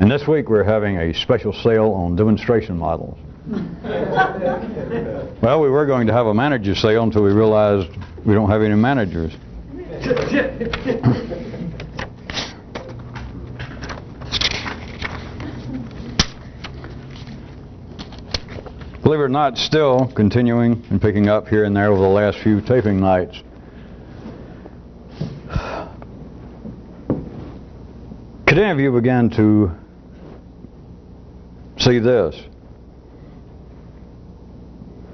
And this week we're having a special sale on demonstration models. Well, we were going to have a manager sale until we realized we don't have any managers. Believe it or not, still continuing and picking up here and there over the last few taping nights. Could any of you begin to see this?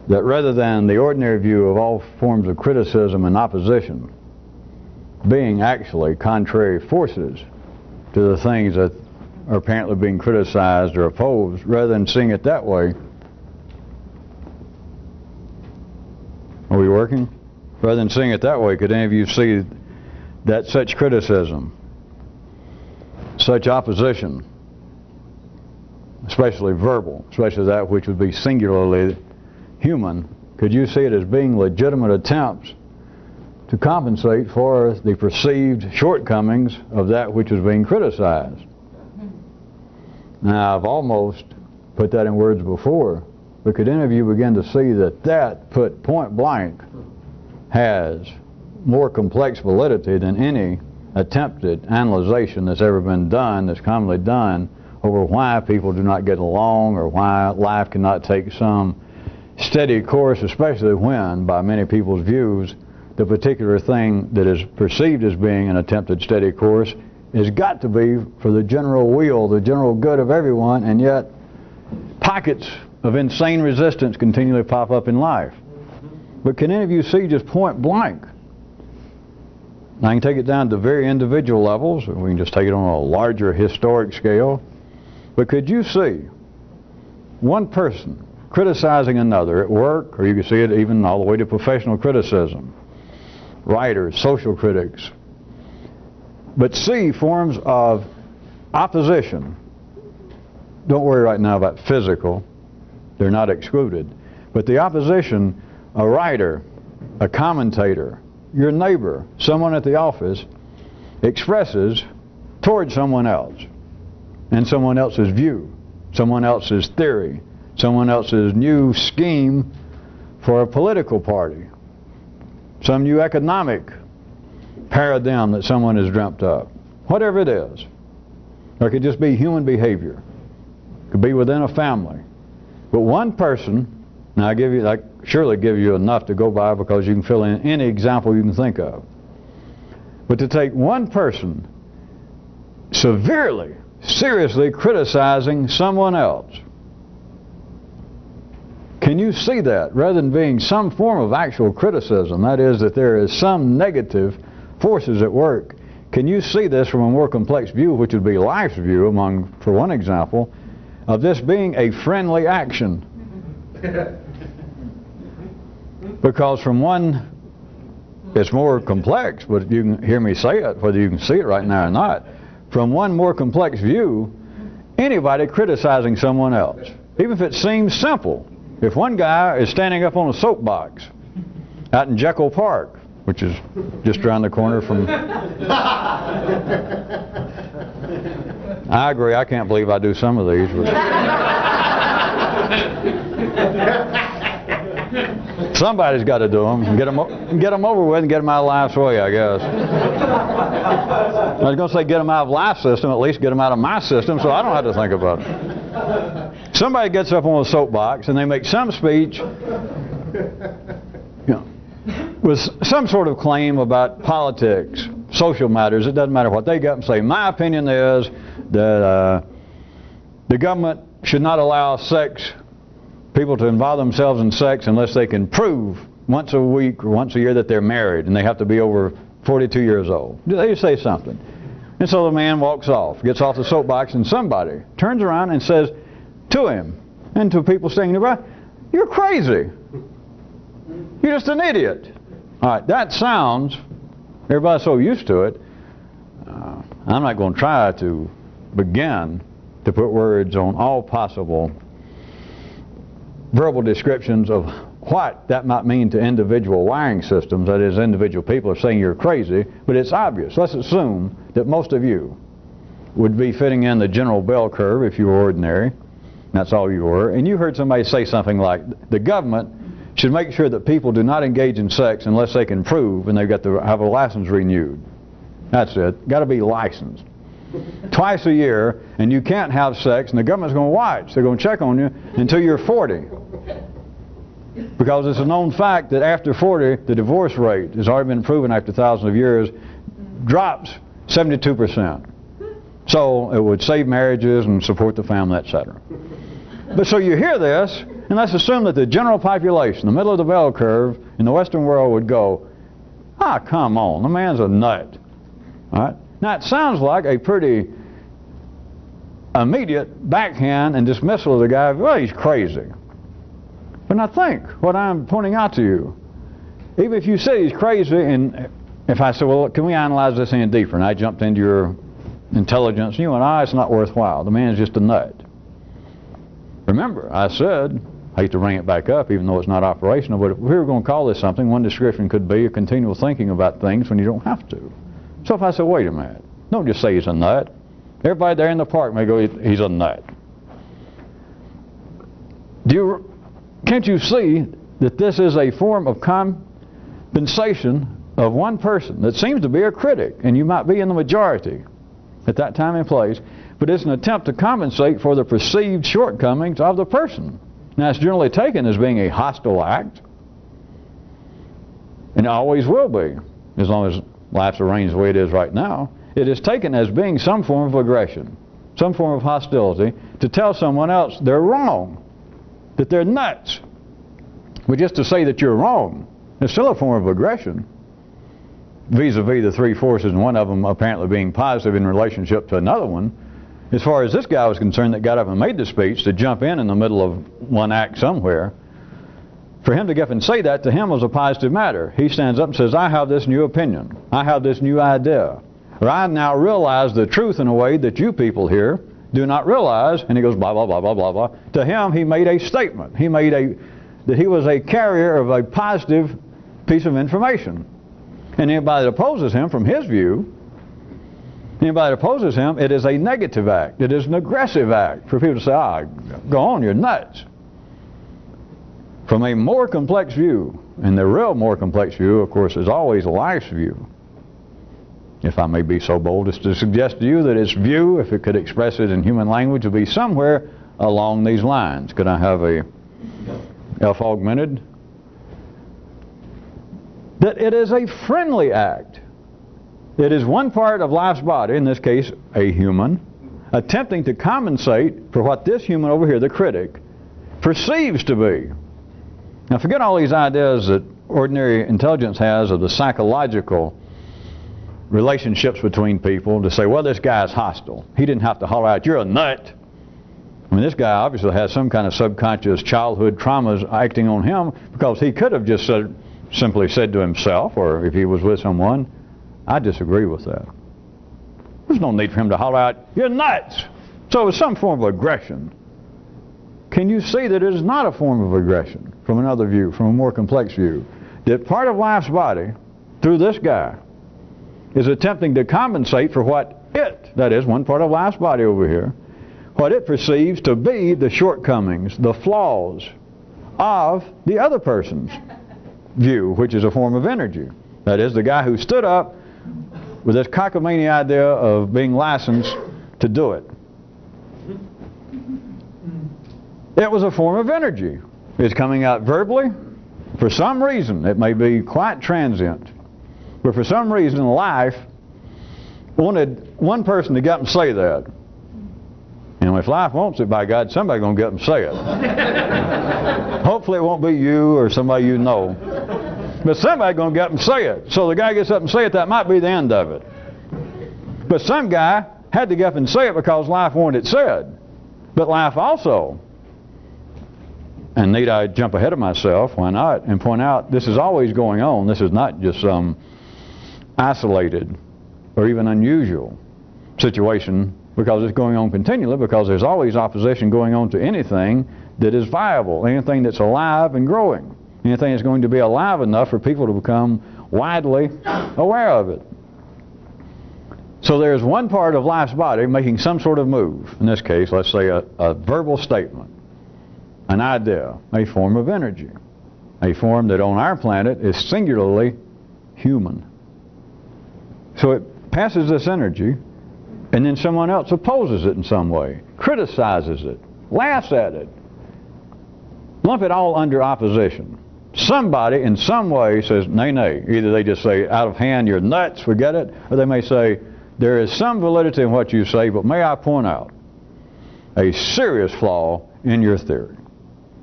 That rather than the ordinary view of all forms of criticism and opposition being actually contrary forces to the things that are apparently being criticized or opposed, rather than seeing it that way, are we working? Rather than seeing it that way, could any of you see that such criticism, such opposition, especially verbal, especially that which would be singularly human, could you see it as being legitimate attempts to compensate for the perceived shortcomings of that which was being criticized? Now, I've almost put that in words before, but could any of you begin to see that that, put point blank, has more complex validity than any attempted analyzation that's ever been done, that's commonly done, over why people do not get along or why life cannot take some steady course, especially when, by many people's views, the particular thing that is perceived as being an attempted steady course has got to be for the general weal, the general good of everyone, and yet pockets of insane resistance continually pop up in life. But can any of you see just point blank? I can take it down to very individual levels, or we can just take it on a larger historic scale. But could you see one person criticizing another at work, or you can see it even all the way to professional criticism, writers, social critics, but see forms of opposition? Don't worry right now about physical, they're not excluded, but the opposition, a writer, a commentator, your neighbor, someone at the office, expresses towards someone else and someone else's view, someone else's theory, someone else's new scheme for a political party, some new economic paradigm that someone has dreamt up, whatever it is. Or it could just be human behavior. It could be within a family. But one person, now I surely give you enough to go by because you can fill in any example you can think of. But to take one person severely, seriously criticizing someone else, can you see that rather than being some form of actual criticism, that is, that there is some negative forces at work, can you see this from a more complex view, which would be life's view, among, for one example, of this being a friendly action? Because from one, it's more complex, but you can hear me say it, whether you can see it right now or not. From one more complex view, anybody criticizing someone else, even if it seems simple. If one guy is standing up on a soapbox out in Jekyll Park, which is just around the corner from... I agree, I can't believe I do some of these. But somebody's got to do them. Get them over with and get them out of life's way, I guess. I was going to say get them out of life's system, at least get them out of my system so I don't have to think about it. Somebody gets up on a soapbox and they make some speech, with some sort of claim about politics, social matters. It doesn't matter what they get and say. My opinion is that the government should not allow people to involve themselves in sex unless they can prove once a week or once a year that they're married, and they have to be over 42 years old. They say something. And so the man walks off, gets off the soapbox, and somebody turns around and says to him and to people standing nearby, "You're crazy. You're just an idiot." All right, that sounds, everybody's so used to it, I'm not going to try to begin to put words on all possible verbal descriptions of what that might mean to individual wiring systems, that is, individual people are saying you're crazy, but it's obvious. Let's assume that most of you would be fitting in the general bell curve if you were ordinary. That's all you were. And you heard somebody say something like, the government should make sure that people do not engage in sex unless they can prove and they've got to have a license renewed. That's it. Got to be licensed. Twice a year, and you can't have sex, and the government's going to watch. They're going to check on you until you're 40. Because it's a known fact that after 40, the divorce rate has already been proven after thousands of years, drops 72%. So it would save marriages and support the family, etc. But so you hear this, and let's assume that the general population, the middle of the bell curve in the Western world would go, ah, come on, the man's a nut. All right? Now it sounds like a pretty immediate backhand and dismissal of the guy, well, he's crazy. But now think what I'm pointing out to you. Even if you say he's crazy, and if I say, well, can we analyze this any deeper? And I jumped into your intelligence, and you went, it's not worthwhile. The man's just a nut. Remember, I said, I hate to bring it back up even though it's not operational, but if we were going to call this something, one description could be a continual thinking about things when you don't have to. So if I say, wait a minute, don't just say he's a nut. Everybody there in the park may go, he's a nut. Can't you see that this is a form of compensation of one person that seems to be a critic, and you might be in the majority at that time and place, but it's an attempt to compensate for the perceived shortcomings of the person. Now it's generally taken as being a hostile act, and it always will be, as long as life's arranged the way it is right now. It is taken as being some form of aggression, some form of hostility, to tell someone else they're wrong, that they're nuts. But just to say that you're wrong is still a form of aggression, vis-a-vis the three forces, and one of them apparently being positive in relationship to another one. As far as this guy was concerned that got up and made the speech, to jump in the middle of one act somewhere, for him to get up and say that to him was a positive matter. He stands up and says, I have this new opinion. I have this new idea. Or I now realize the truth in a way that you people here do not realize. And he goes, blah, blah, blah, blah, blah, blah. To him, he made a statement. He made that he was a carrier of a positive piece of information. And anybody that opposes him from his view, anybody that opposes him, it is a negative act. It is an aggressive act for people to say, go on, you're nuts. From a more complex view, and the real more complex view, of course, is always life's view. If I may be so bold as to suggest to you that its view, if it could express it in human language, would be somewhere along these lines. Could I have a F augmented? That it is a friendly act. It is one part of life's body, in this case a human, attempting to compensate for what this human over here, the critic, perceives to be. Now forget all these ideas that ordinary intelligence has of the psychological relationships between people, to say, well, this guy's hostile. He didn't have to holler out, you're a nut. I mean, this guy obviously has some kind of subconscious childhood traumas acting on him, because he could have just simply said to himself, or if he was with someone, I disagree with that. There's no need for him to holler out, you're nuts. So it's some form of aggression. Can you see that it is not a form of aggression from another view, from a more complex view? That part of life's body, through this guy, is attempting to compensate for what it, that is, one part of life's body over here, what it perceives to be the shortcomings, the flaws of the other person's view, which is a form of energy. That is, the guy who stood up with this cockamamie idea of being licensed to do it. It was a form of energy. It's coming out verbally. For some reason, it may be quite transient, but for some reason life wanted one person to get up and say that. And if life wants it, by God, somebody's going to get up and say it. Hopefully it won't be you or somebody you know. But somebody's going to get up and say it. So the guy gets up and say it, that might be the end of it. But some guy had to get up and say it because life wanted it said. But life also, and need I jump ahead of myself, why not, and point out this is always going on. This is not just some isolated or even unusual situation, because it's going on continually, because there's always opposition going on to anything that is viable, anything that's alive and growing, anything that's going to be alive enough for people to become widely aware of it. So there's one part of life's body making some sort of move. In this case, let's say a verbal statement, an idea, a form of energy, a form that on our planet is singularly human. So it passes this energy, and then someone else opposes it in some way, criticizes it, laughs at it. Lump it all under opposition. Somebody in some way says, nay, nay. Either they just say, out of hand, you're nuts, forget it, or they may say, there is some validity in what you say, but may I point out a serious flaw in your theory.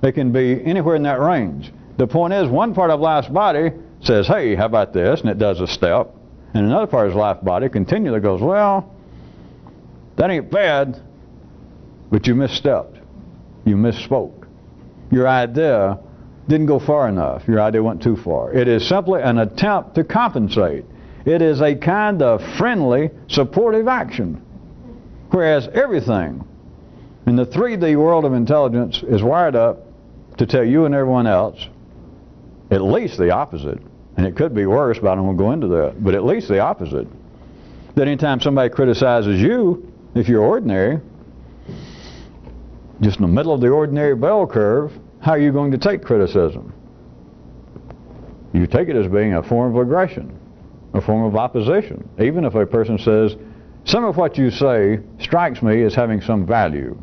It can be anywhere in that range. The point is, one part of life's body says, hey, how about this, and it does a step. And another part of life's body continually goes, well, that ain't bad, but you misstepped. You misspoke. Your idea didn't go far enough. Your idea went too far. It is simply an attempt to compensate. It is a kind of friendly, supportive action. Whereas everything in the 3D world of intelligence is wired up to tell you and everyone else at least the opposite. And it could be worse, but I don't want to go into that. But at least the opposite. That anytime somebody criticizes you, if you're ordinary, just in the middle of the ordinary bell curve, how are you going to take criticism? You take it as being a form of aggression, a form of opposition. Even if a person says, some of what you say strikes me as having some value,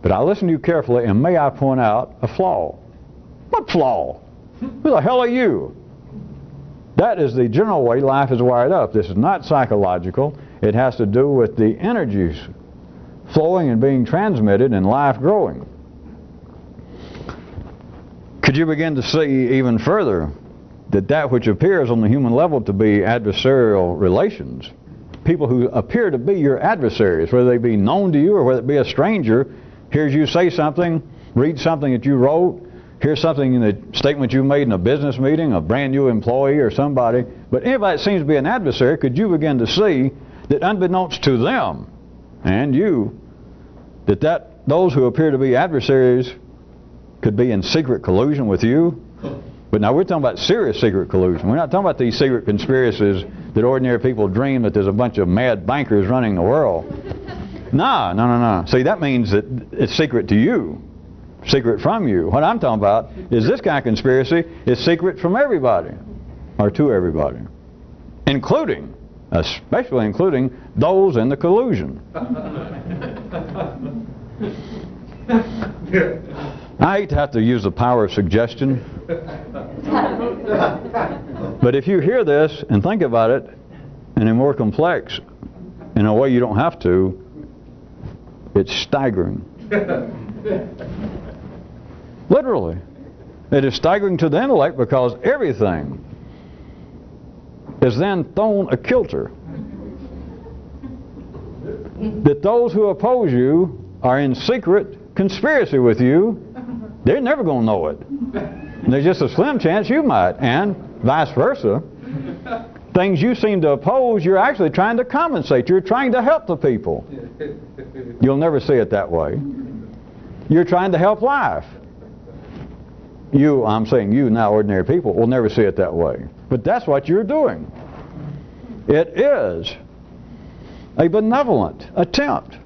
but I listen to you carefully, and may I point out a flaw? What flaw? Who the hell are you? That is the general way life is wired up. This is not psychological. It has to do with the energies flowing and being transmitted and life growing. Could you begin to see even further that which appears on the human level to be adversarial relations, people who appear to be your adversaries, whether they be known to you or whether it be a stranger, hears you say something, read something that you wrote, here's something in the statement you made in a business meeting, a brand new employee or somebody, but anybody that seems to be an adversary, could you begin to see that unbeknownst to them and you, that those who appear to be adversaries could be in secret collusion with you? But now we're talking about serious secret collusion. We're not talking about these secret conspiracies that ordinary people dream that there's a bunch of mad bankers running the world. No. See, that means that it's secret to you. Secret from you. What I'm talking about is this kind of conspiracy is secret from everybody, or to everybody, including, especially including those in the collusion. I hate to have to use the power of suggestion, but if you hear this and think about it in a more complex, in a way you don't have to, it's staggering. Literally. It is staggering to the intellect because everything is then thrown a kilter. That those who oppose you are in secret conspiracy with you, they're never going to know it. And there's just a slim chance you might, and vice versa. Things you seem to oppose, you're actually trying to compensate. You're trying to help the people. You'll never see it that way. You're trying to help life. You, I'm saying you now, ordinary people, will never see it that way. But that's what you're doing. It is a benevolent attempt.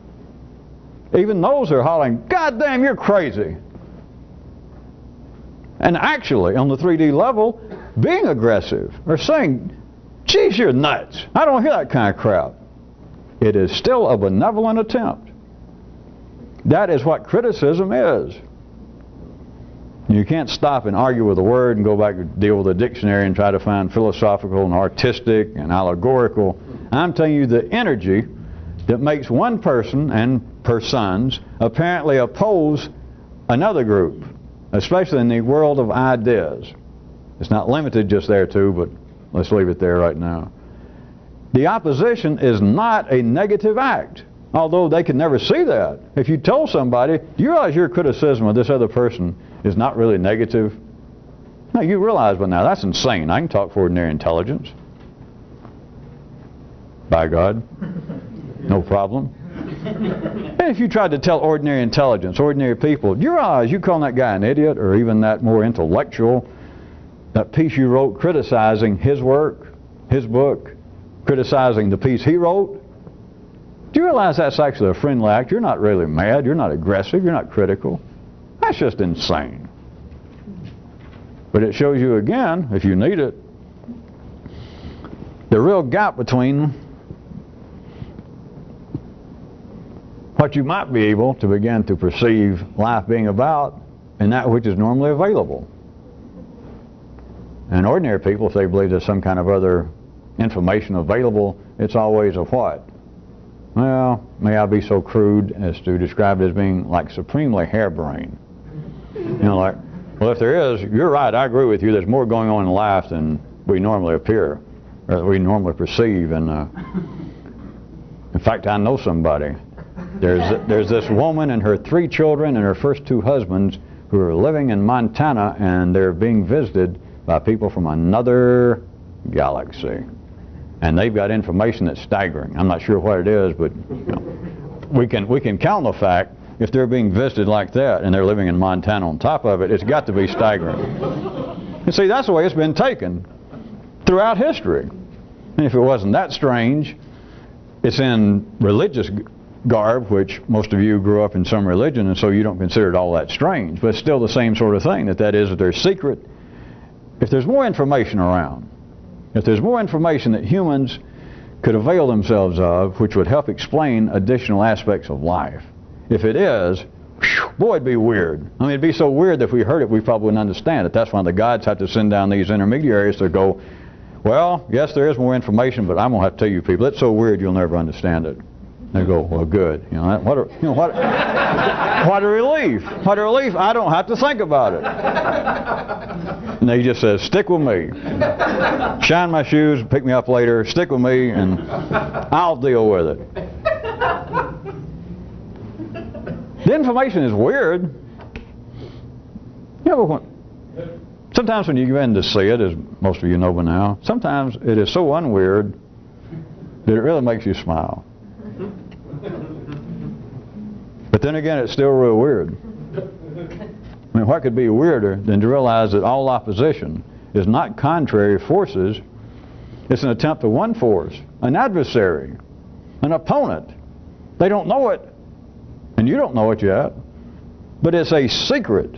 Even those are hollering, God damn, you're crazy. And actually, on the 3D level, being aggressive or saying, geez, you're nuts. I don't hear that kind of crap. It is still a benevolent attempt. That is what criticism is. You can't stop and argue with a word and go back and deal with a dictionary and try to find philosophical and artistic and allegorical. I'm telling you the energy that makes one person and persons apparently oppose another group, especially in the world of ideas. It's not limited just there too, but let's leave it there right now. The opposition is not a negative act, although they can never see that. If you told somebody, do you realize your criticism of this other person is not really negative? No, you realize by now that's insane. I can talk for ordinary intelligence. By God. No problem. And if you tried to tell ordinary intelligence, ordinary people, do you realize you calling that guy an idiot, or even that more intellectual, that piece you wrote criticizing his work, his book, criticizing the piece he wrote. Do you realize that's actually a friendly act? You're not really mad, you're not aggressive, you're not critical. That's just insane. But it shows you again, if you need it, the real gap between what you might be able to begin to perceive life being about and that which is normally available. And ordinary people, if they believe there's some kind of other information available, it's always a what? Well, may I be so crude as to describe it as being like supremely harebrained. You know, like, well, if there is, you're right, I agree with you, there's more going on in life than we normally appear, or that we normally perceive. And in fact, I know somebody. There's this woman and her 3 children and her first 2 husbands who are living in Montana, and they're being visited by people from another galaxy. And they've got information that's staggering. I'm not sure what it is, but you know, we can count the fact if they're being visited like that and they're living in Montana on top of it, it's got to be staggering. And see, that's the way it's been taken throughout history. And if it wasn't that strange, it's in religious garb, which most of you grew up in some religion, and so you don't consider it all that strange. But it's still the same sort of thing, that is that there's secret. If there's more information around, if there's more information that humans could avail themselves of, which would help explain additional aspects of life, if it is, whew, boy, it'd be weird. I mean, it'd be so weird that if we heard it, we probably wouldn't understand it. That's why the gods have to send down these intermediaries to go, well, yes, there is more information, but I'm going to have to tell you people, it's so weird you'll never understand it. They go, well, good. You know, what a relief. What a relief. I don't have to think about it. And he just says, stick with me. Shine my shoes, pick me up later, stick with me, and I'll deal with it. The information is weird. You know, sometimes when you begin to see it, as most of you know by now, sometimes it is so unweird that it really makes you smile. But then again, it's still real weird. I mean, what could be weirder than to realize that all opposition is not contrary forces, it's an attempt to one force, an adversary, an opponent. They don't know it, and you don't know it yet, but it's a secret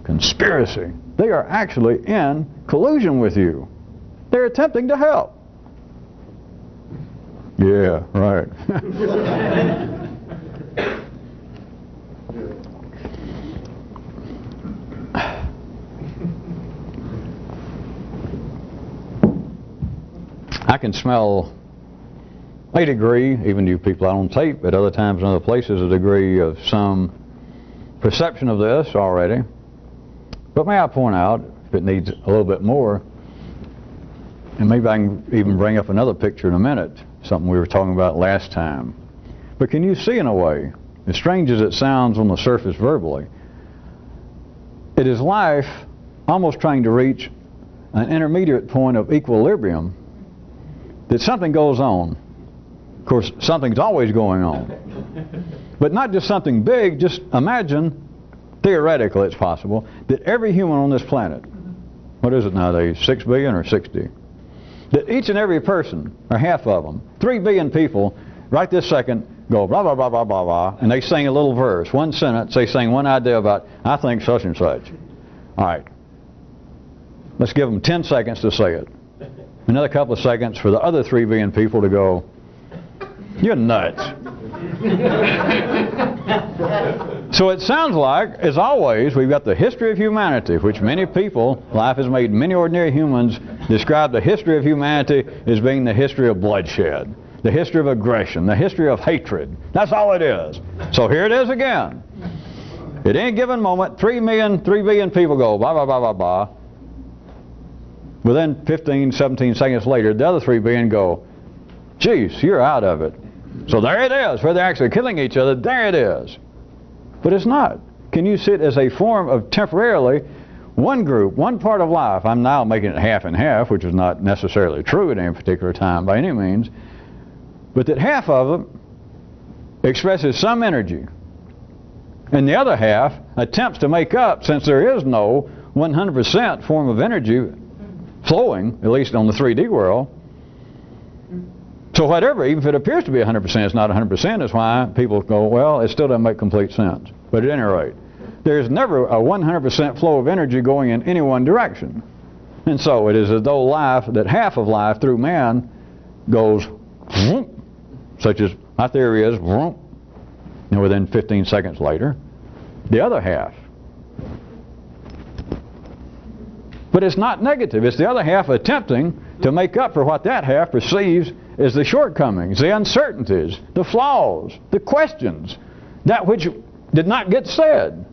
conspiracy. They are actually in collusion with you. They're attempting to help. Yeah, right. I can smell a degree, even you people out on tape, at other times in other places, a degree of some perception of this already. But may I point out, if it needs a little bit more, and maybe I can even bring up another picture in a minute, something we were talking about last time. But can you see in a way, as strange as it sounds on the surface verbally, it is life almost trying to reach an intermediate point of equilibrium, that something goes on. Of course, something's always going on. But not just something big, just imagine, theoretically it's possible, that every human on this planet, what is it nowadays, 6 billion or 60? That each and every person, or half of them, 3 billion people, right this second, go blah, blah, blah, blah, blah, blah, and they sing a little verse, one sentence, they sing one idea about, I think such and such. All right. Let's give them 10 seconds to say it. Another couple of seconds for the other 3 billion people to go, you're nuts. So it sounds like, as always, we've got the history of humanity, which many people, life has made many ordinary humans describe the history of humanity as being the history of bloodshed, the history of aggression, the history of hatred. That's all it is. So here it is again. At any given moment, 3 billion people go, blah, blah, blah, blah, blah. Within 15, 17 seconds later, the other 3 billion go, geez, you're out of it. So there it is, where they're actually killing each other, there it is. But it's not. Can you see it as a form of temporarily one group, one part of life? I'm now making it half and half, which is not necessarily true at any particular time by any means. But that half of it expresses some energy. And the other half attempts to make up, since there is no 100% form of energy flowing, at least on the 3D world, So whatever, even if it appears to be 100%, it's not 100%, is why people go, well, it still doesn't make complete sense. But at any rate, there's never a 100% flow of energy going in any one direction. And so it is as though life, that half of life through man goes, such as my theory is, and within 15 seconds later, the other half. But it's not negative. It's the other half attempting to make up for what that half perceives as the shortcomings, the uncertainties, the flaws, the questions, that which did not get said.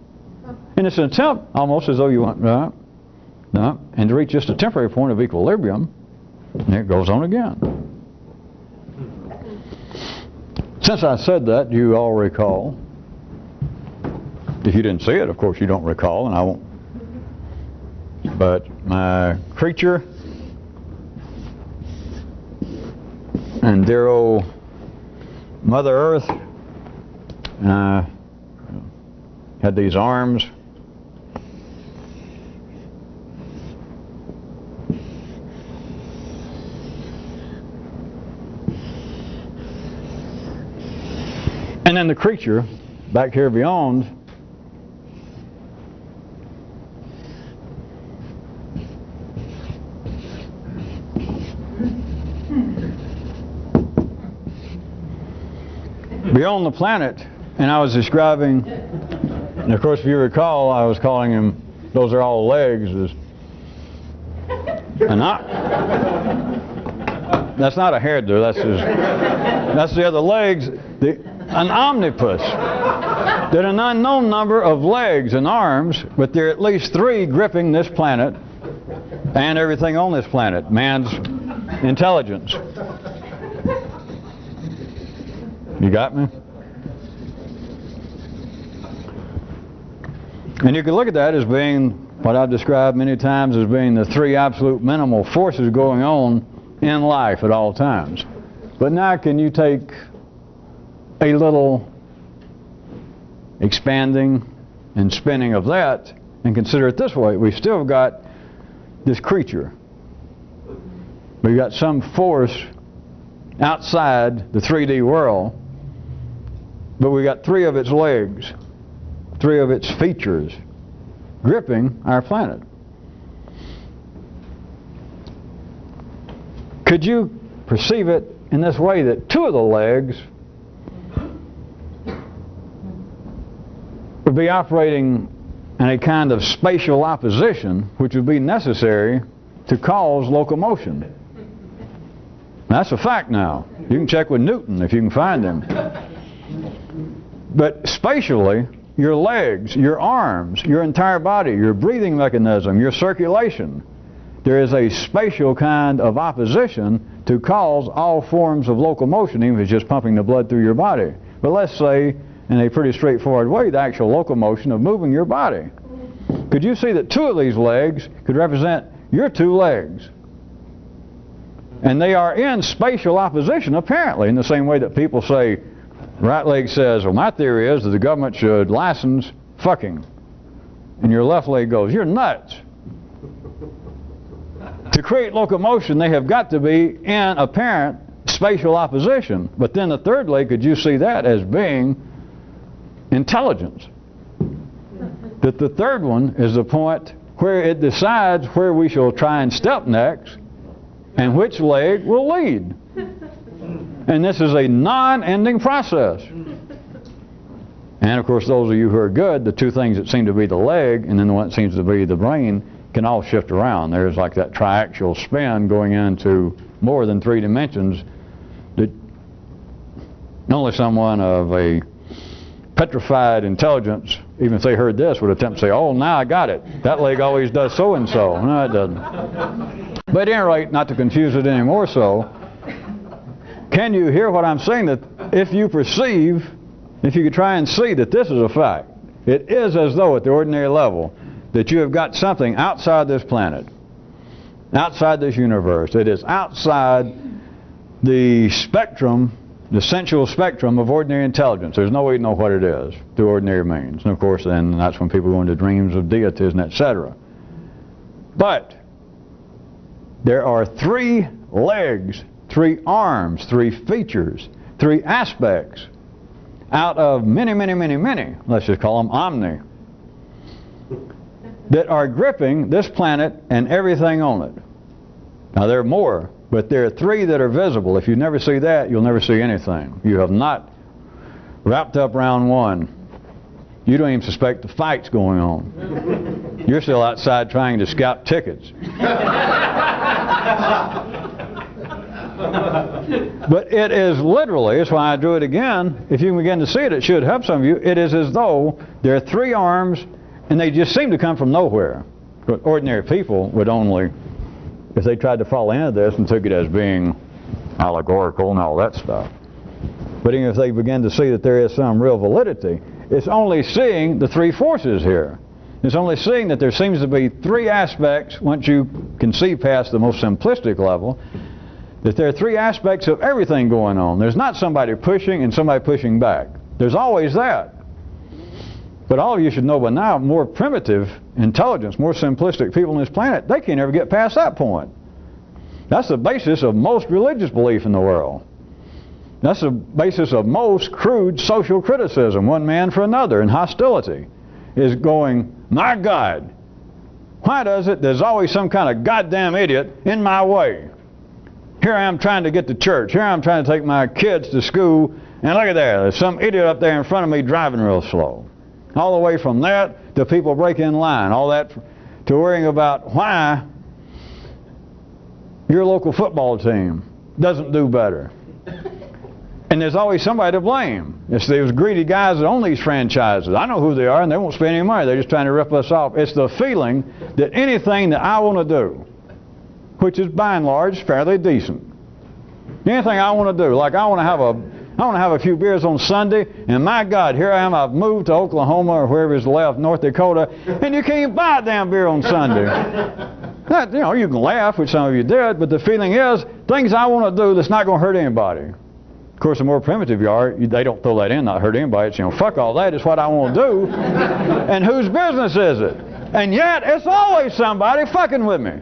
And it's an attempt, almost as though you want, and to reach just a temporary point of equilibrium, and it goes on again. Since I said that, you all recall. If you didn't see it, of course you don't recall, and I won't. But my creature and dear old Mother Earth had these arms. And then the creature back here beyond the planet, and I was describing, and of course if you recall, I was calling him, those are all legs, that's not a hairdo, that's the other legs, an omnipus, that an unknown number of legs and arms, but there are at least 3 gripping this planet and everything on this planet, man's intelligence. You got me? And you can look at that as being what I've described many times as being the 3 absolute minimal forces going on in life at all times. But now can you take a little expanding and spinning of that and consider it this way? We've still got this creature. We've got some force outside the 3D world, but we've got 3 of its legs, 3 of its features gripping our planet. Could you perceive it in this way, that 2 of the legs would be operating in a kind of spatial opposition which would be necessary to cause locomotion? That's a fact now. You can check with Newton if you can find him. But spatially, your legs, your arms, your entire body, your breathing mechanism, your circulation, there is a spatial kind of opposition to cause all forms of locomotion, even if it's just pumping the blood through your body. But let's say, in a pretty straightforward way, the actual locomotion of moving your body. Could you see that 2 of these legs could represent your 2 legs? And they are in spatial opposition, apparently, in the same way that people say, right leg says, well, my theory is that the government should license fucking. And your left leg goes, you're nuts. To create locomotion, they have got to be in apparent spatial opposition. But then the third leg, could you see that as being intelligence? That the third one is the point where it decides where we shall try and step next and which leg will lead. And this is a non-ending process. And of course, those of you who are good, the 2 things that seem to be the leg and then the one that seems to be the brain can all shift around. There's like that triaxial spin going into more than 3 dimensions that only someone of a petrified intelligence, even if they heard this, would attempt to say, oh, now I got it. That leg always does so and so. No, it doesn't. But at any rate, not to confuse it any more so, can you hear what I'm saying? That if you perceive, if you could try and see that this is a fact, it is as though at the ordinary level that you have got something outside this planet, outside this universe. It is outside the spectrum, the sensual spectrum of ordinary intelligence. There's no way to know what it is through ordinary means. And of course, then that's when people go into dreams of deities and etc. But there are 3 legs 3 arms, 3 features, 3 aspects out of many, many, many, many, let's just call them omni, that are gripping this planet and everything on it. Now there are more, but there are 3 that are visible. If you never see that, you'll never see anything. You have not wrapped up round 1. You don't even suspect the fight's going on. You're still outside trying to scalp tickets. But it is literally, that's why I drew it again, if you can begin to see it, it should help some of you. It is as though there are 3 arms and they just seem to come from nowhere. But ordinary people would only, if they tried to fall into this and took it as being allegorical and all that stuff. But even if they begin to see that there is some real validity, it's only seeing the 3 forces here. It's only seeing that there seems to be 3 aspects, once you can see past the most simplistic level, that there are 3 aspects of everything going on. There's not somebody pushing and somebody pushing back. There's always that. But all of you should know by now, more primitive intelligence, more simplistic people on this planet, they can't ever get past that point. That's the basis of most religious belief in the world. That's the basis of most crude social criticism, one man for another, and hostility, is going, my God, why does it there's always some kind of goddamn idiot in my way? Here I am trying to get to church. Here I am trying to take my kids to school, and look at there, there's some idiot up there in front of me driving real slow. All the way from that to people breaking in line, all that to worrying about why your local football team doesn't do better. And there's always somebody to blame. It's those greedy guys that own these franchises. I know who they are, and they won't spend any money. They're just trying to rip us off. It's the feeling that anything that I want to do, which is by and large fairly decent, anything I want to do, like I want to have a few beers on Sunday, and my God, here I am, I've moved to Oklahoma or wherever's left, North Dakota, and you can't even buy a damn beer on Sunday. That, you know, you can laugh, which some of you did, but the feeling is, things I want to do that's not going to hurt anybody. Of course, the more primitive you are, they don't throw that in, not hurt anybody. It's, you know, fuck all that, it's what I want to do. And whose business is it? And yet, it's always somebody fucking with me.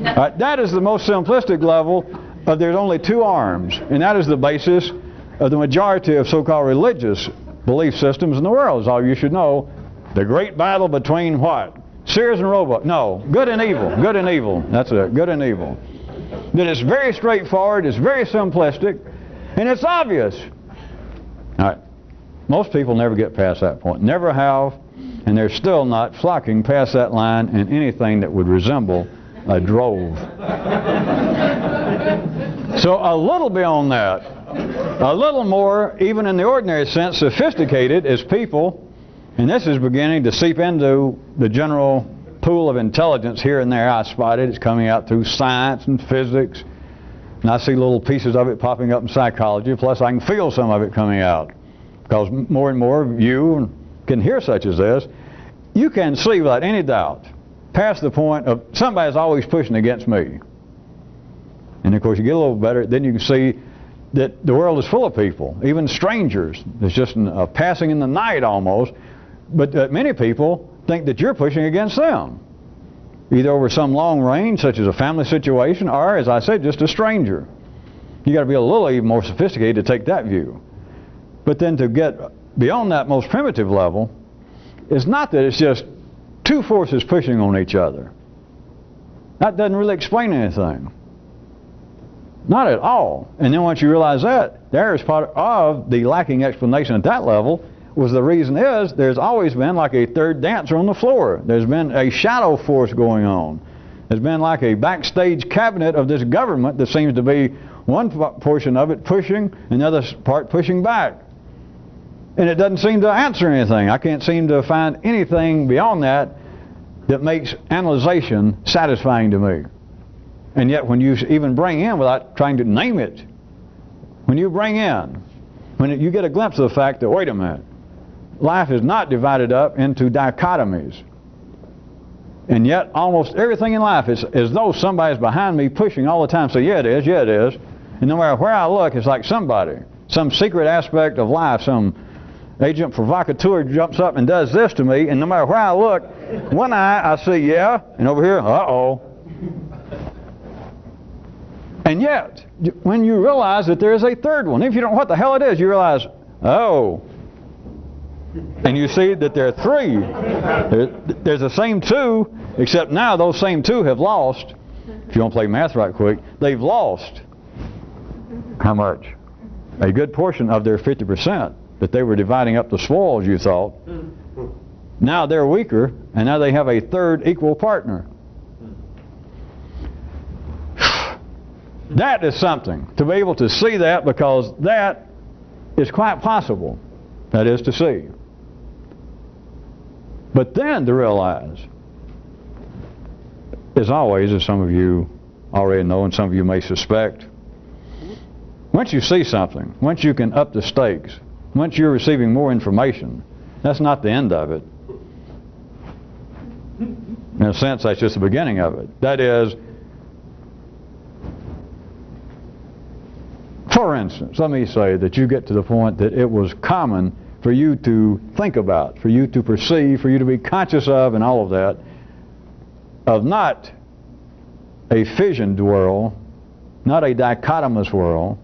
Right, that is the most simplistic level of there's only 2 arms. And that is the basis of the majority of so-called religious belief systems in the world, is all you should know. The great battle between what? Sears and Roebuck. No, good and evil. Good and evil. That's it. Good and evil. That it's very straightforward, it's very simplistic, and it's obvious. All right. Most people never get past that point. Never have, and they're still not flocking past that line in anything that would resemble a drove. So a little beyond that, a little more, even in the ordinary sense, sophisticated is people, and this is beginning to seep into the general pool of intelligence here and there. I spot it. It's coming out through science and physics, and I see little pieces of it popping up in psychology, plus I can feel some of it coming out, because more and more of you can hear such as this. You can see without any doubt past the point of somebody's always pushing against me. And of course you get a little better, then you can see that the world is full of people, even strangers. It's just a passing in the night almost, but many people think that you're pushing against them, either over some long range, such as a family situation, or, as I said, just a stranger. You got to be a little even more sophisticated to take that view. But then to get beyond that most primitive level, it's not that it's just 2 forces pushing on each other. That doesn't really explain anything. Not at all. And then once you realize that, there is part of the lacking explanation at that level was the reason is there's always been like a third dancer on the floor. There's been a shadow force going on. There's been like a backstage cabinet of this government that seems to be one portion of it pushing and the other part pushing back. And it doesn't seem to answer anything. I can't seem to find anything beyond that that makes analyzation satisfying to me. And yet when you even bring in, without trying to name it, when you bring in, when you get a glimpse of the fact that, wait a minute, life is not divided up into dichotomies. And yet almost everything in life is as though somebody's behind me pushing all the time. So yeah it is, yeah it is. And no matter where I look, it's like somebody, some secret aspect of life, some agent provocateur jumps up and does this to me, and no matter where I look, one eye I see yeah, and over here, uh-oh. And yet, when you realize that there is a third one, if you don't know what the hell it is, you realize, oh, and you see that there are three. There's the same two, except now those same two have lost. If you want to play math right quick, they've lost how much? A good portion of their 50% that they were dividing up the spoils, you thought. Now they're weaker, and now they have a third equal partner. That is something, to be able to see that, because that is quite possible, that is to see. But then to realize, as always, as some of you already know and some of you may suspect, once you see something, once you can up the stakes, once you're receiving more information, that's not the end of it. In a sense, that's just the beginning of it. That is, for instance, let me say that you get to the point that it was common for you to think about, for you to perceive, for you to be conscious of, and all of that, of not a fissioned world, not a dichotomous world,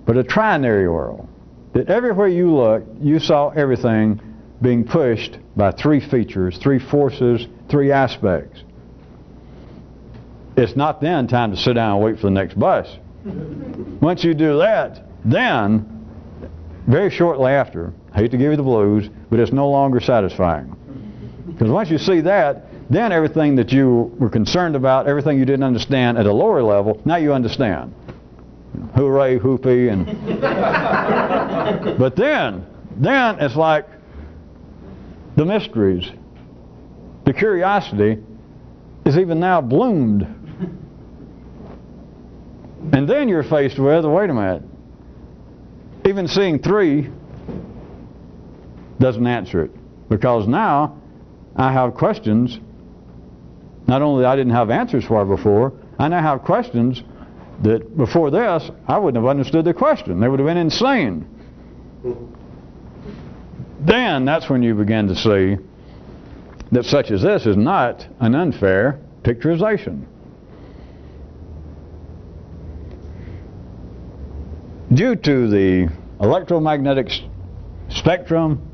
but a trinary world. That everywhere you looked, you saw everything being pushed by three features, three forces, three aspects. It's not then time to sit down and wait for the next bus. Once you do that, then, very shortly after, I hate to give you the blues, but it's no longer satisfying. Because once you see that, then everything that you were concerned about, everything you didn't understand at a lower level, now you understand. Hooray, whoopee, and... But then it's like the mysteries. The curiosity is even now bloomed. And then you're faced with, wait a minute, even seeing three doesn't answer it. Because now I have questions, not only that I didn't have answers for before, I now have questions that before this, I wouldn't have understood the question. They would have been insane. Then that's when you begin to see that such as this is not an unfair picturization. Due to the electromagnetic spectrum,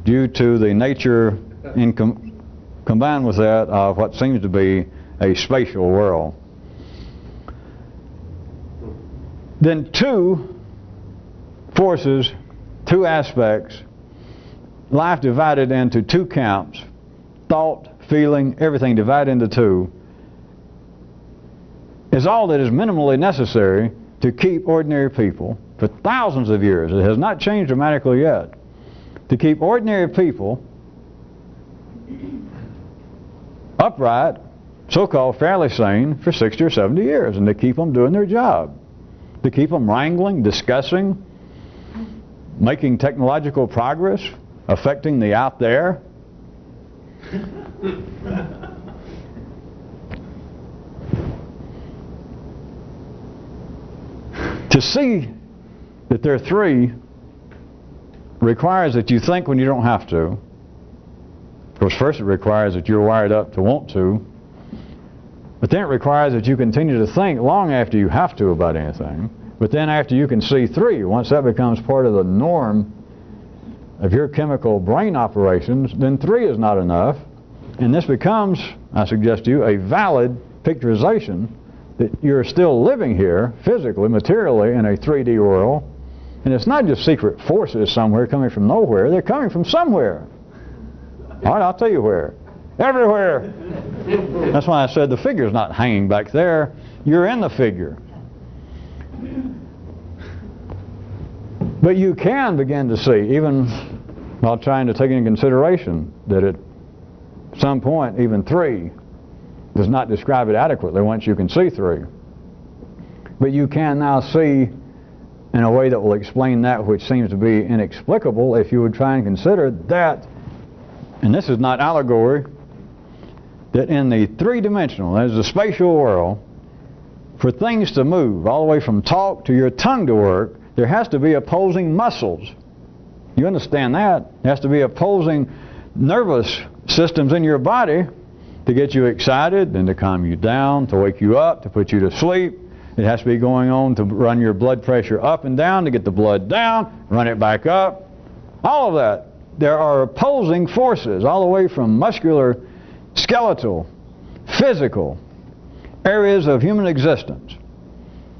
due to the nature combined with that of what seems to be a spatial world, then two forces, two aspects, life divided into two camps, thought, feeling, everything divided into two, is all that is minimally necessary to keep ordinary people for thousands of years. It has not changed dramatically yet. To keep ordinary people upright, so-called fairly sane, for 60 or 70 years, and to keep them doing their job. To keep them wrangling, discussing, making technological progress, affecting the out there. To see that there are three requires that you think when you don't have to. Of course, first it requires that you're wired up to want to. But then it requires that you continue to think long after you have to about anything. But then after you can see three, once that becomes part of the norm of your chemical brain operations, then three is not enough. And this becomes, I suggest to you, a valid picturization that you're still living here, physically, materially, in a 3D world. And it's not just secret forces somewhere coming from nowhere. They're coming from somewhere. All right, I'll tell you where. Everywhere. That's why I said the figure's not hanging back there. You're in the figure. But you can begin to see, even while trying to take into consideration that at some point, even three does not describe it adequately once you can see three. But you can now see in a way that will explain that which seems to be inexplicable if you would try and consider that, and this is not allegory, that in the three-dimensional, that is the spatial world, for things to move, all the way from talk to your tongue to work, there has to be opposing muscles. You understand that? There has to be opposing nervous systems in your body to get you excited and to calm you down, to wake you up, to put you to sleep, It has to be going on to run your blood pressure up and down, to get the blood down, run it back up. All of that. There are opposing forces all the way from muscular, skeletal, physical areas of human existence.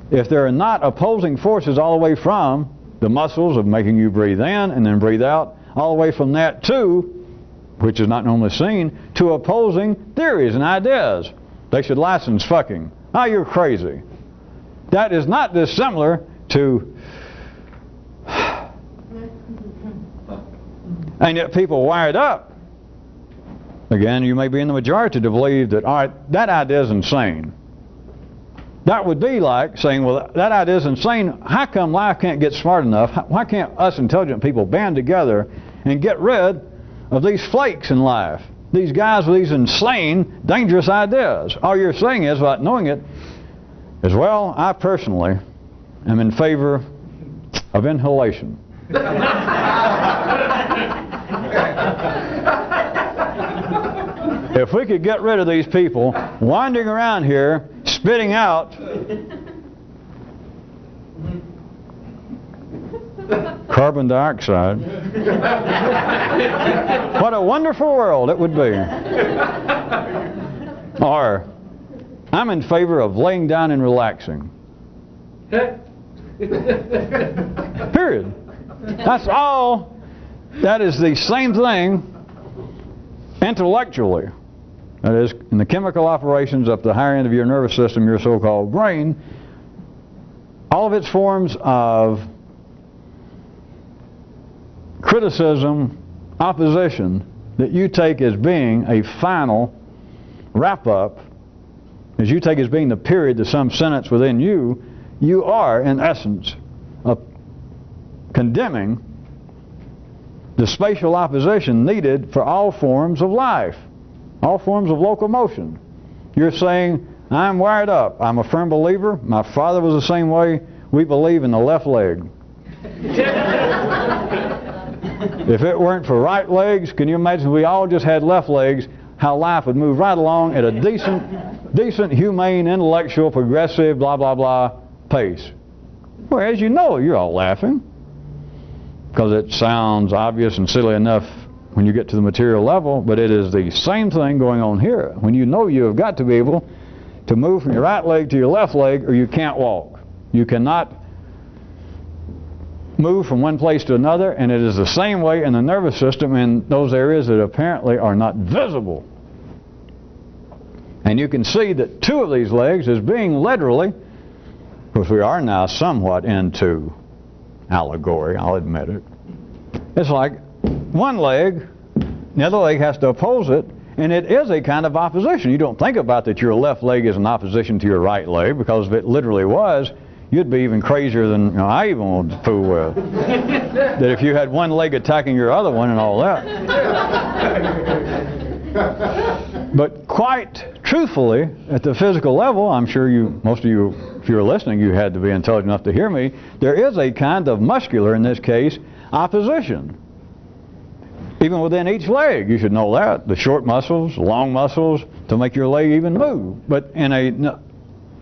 If there are not opposing forces all the way from the muscles of making you breathe in and then breathe out, all the way from that to, which is not normally seen, to opposing theories and ideas. They should license fucking. Oh, you're crazy. That is not dissimilar to... And yet people wired up. Again, you may be in the majority to believe that, all right, that idea is insane. That would be like saying, well, that idea is insane. How come life can't get smart enough? Why can't us intelligent people band together and get rid of these flakes in life? These guys with these insane, dangerous ideas. All you're saying is, without knowing it, is, well, I personally am in favor of inhalation. If we could get rid of these people wandering around here spitting out carbon dioxide, what a wonderful world it would be. Or, I'm in favor of laying down and relaxing. Period. That's all. That is the same thing intellectually. That is, in the chemical operations up the higher end of your nervous system, your so-called brain, all of its forms of criticism, opposition, that you take as being a final wrap-up, as you take as being the period to some sentence within you, you are, in essence, condemning the spatial opposition needed for all forms of life, all forms of locomotion. You're saying, I'm wired up. I'm a firm believer. My father was the same way. We believe in the left leg. If it weren't for right legs, can you imagine if we all just had left legs, how life would move right along at a decent, humane, intellectual, progressive, blah, blah, blah pace. Whereas you know, you're all laughing, because it sounds obvious and silly enough when you get to the material level, but it is the same thing going on here. When you know you have got to be able to move from your right leg to your left leg, or you can't walk. You cannot move from one place to another, and it is the same way in the nervous system in those areas that apparently are not visible. And you can see that two of these legs is being literally, of course we are now somewhat into allegory, I'll admit it. It's like one leg, the other leg has to oppose it, and it is a kind of opposition. You don't think about that your left leg is in opposition to your right leg, because if it literally was, you'd be even crazier than I even want to fool with. That if you had one leg attacking your other one and all that. But quite truthfully, at the physical level, I'm sure most of you, if you were listening, you had to be intelligent enough to hear me, there is a kind of muscular, in this case, opposition. Even within each leg, you should know that. The short muscles, long muscles, to make your leg even move. But in a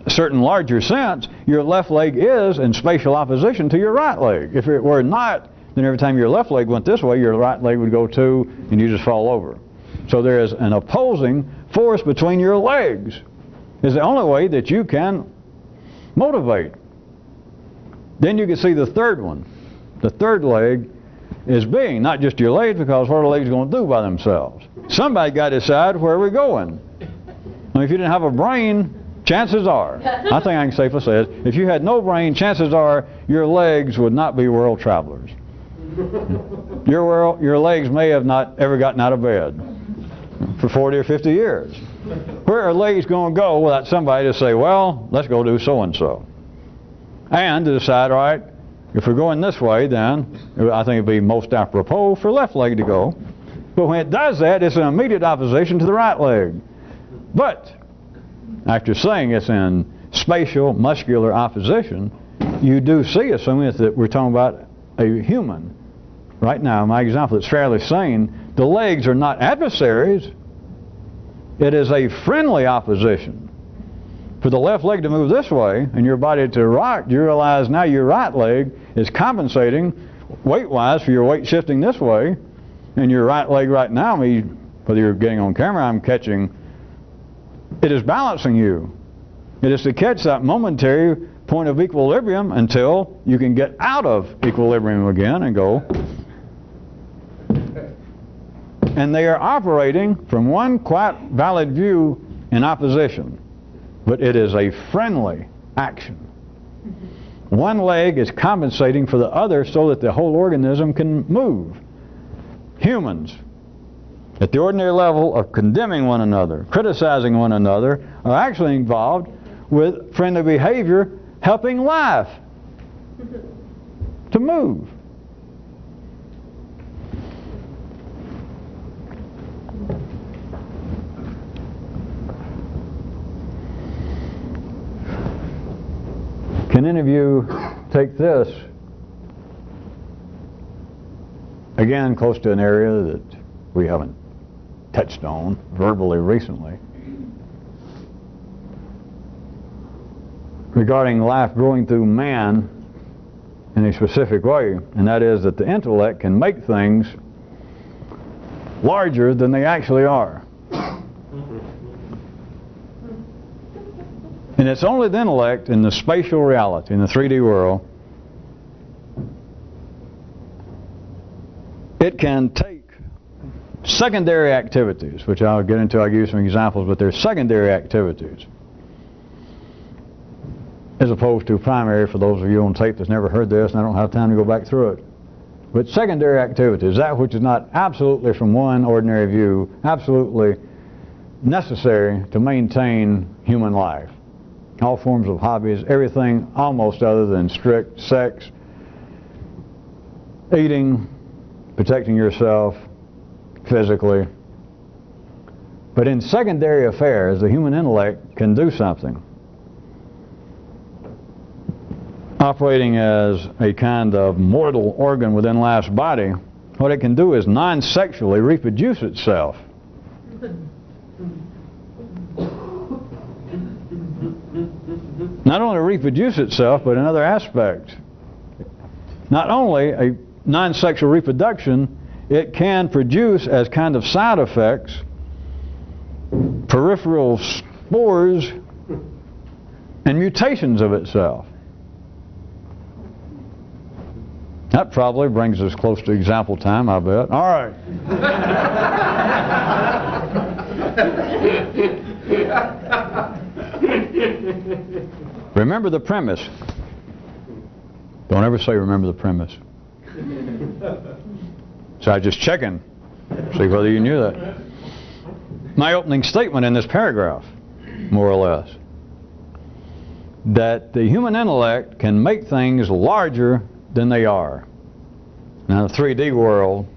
certain larger sense, your left leg is in spatial opposition to your right leg. If it were not, then every time your left leg went this way, your right leg would go too, and you just fall over. So there is an opposing force between your legs. It's the only way that you can motivate. Then you can see the third one. The third leg is being, not just your legs, because what are the legs going to do by themselves? Somebody got to decide where we're going. I mean, if you didn't have a brain, chances are, I think I can safely say it, if you had no brain, chances are your legs would not be world travelers. Your legs may have not ever gotten out of bed for 40 or 50 years. Where are legs going to go without somebody to say, well, let's go do so-and-so? And to decide, all right, if we're going this way, then I think it would be most apropos for left leg to go. But when it does that, it's in immediate opposition to the right leg. But after saying it's in spatial, muscular opposition, you do see, assuming that we're talking about a human. Right now, my example, it's fairly sane. The legs are not adversaries. It is a friendly opposition. for the left leg to move this way and your body to rock, you realize now your right leg is compensating weight-wise for your weight shifting this way, and your right leg right now, whether you're getting on camera, I'm catching, it is balancing you. It is to catch that momentary point of equilibrium until you can get out of equilibrium again and go. And they are operating from one quite valid view in opposition. But it is a friendly action. One leg is compensating for the other so that the whole organism can move. Humans, at the ordinary level of condemning one another, criticizing one another, are actually involved with friendly behavior, helping life to move. Can any of you take this, again close to an area that we haven't touched on verbally recently, regarding life growing through man in a specific way, and that is that the intellect can make things larger than they actually are. And it's only the intellect in the spatial reality, in the 3D world, it can take secondary activities, which I'll get into, I'll give you some examples, but they're secondary activities, as opposed to primary, for those of you on tape that's never heard this, and I don't have time to go back through it. But secondary activities, that which is not absolutely from one ordinary view, absolutely necessary to maintain human life. All forms of hobbies, everything almost other than strict sex, eating, protecting yourself physically. But in secondary affairs, the human intellect can do something. Operating as a kind of mortal organ within life's body, what it can do is non-sexually reproduce itself. Not only reproduce itself, but in other aspects. Not only a non-sexual reproduction, it can produce as kind of side effects peripheral spores and mutations of itself. That probably brings us close to example time, I bet. All right. Remember the premise. Don't ever say remember the premise. So I was just checking, see whether you knew that. My opening statement in this paragraph, more or less, that the human intellect can make things larger than they are. Now the 3D world,